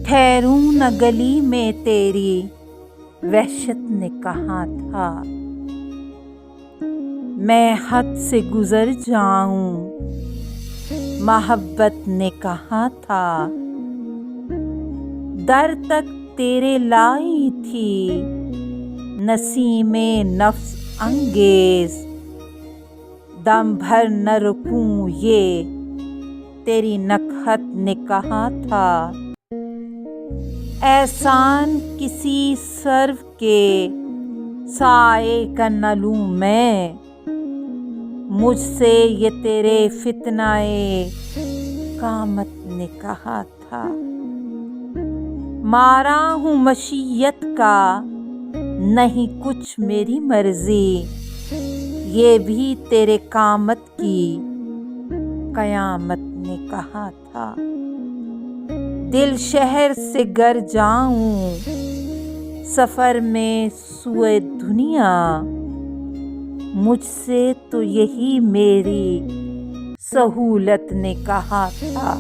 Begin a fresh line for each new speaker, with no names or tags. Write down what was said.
ٹھہروں نہ گلی میں تیری وحشت نے کہا تھا، میں حد سے گزر جاؤں محبت نے کہا تھا، در تک تیرے لائی تھی نسیم نفس انگیز، دم بھر نہ رکوں یہ تیری نکہت نے کہا تھا، احسان کسی سرو کے سائے کا نہ لوں میں، مجھ سے یہ تیرے فتنۂ قامت نے کہا تھا، مارا ہوں مشیت کا نہیں کچھ میری مرضی، یہ بھی تیرے قامت کی قیامت نے کہا تھا، دل شہر سے گر جاؤں سفر میں سوئے دنیا، مجھ سے تو یہی میری سہولت نے کہا تھا۔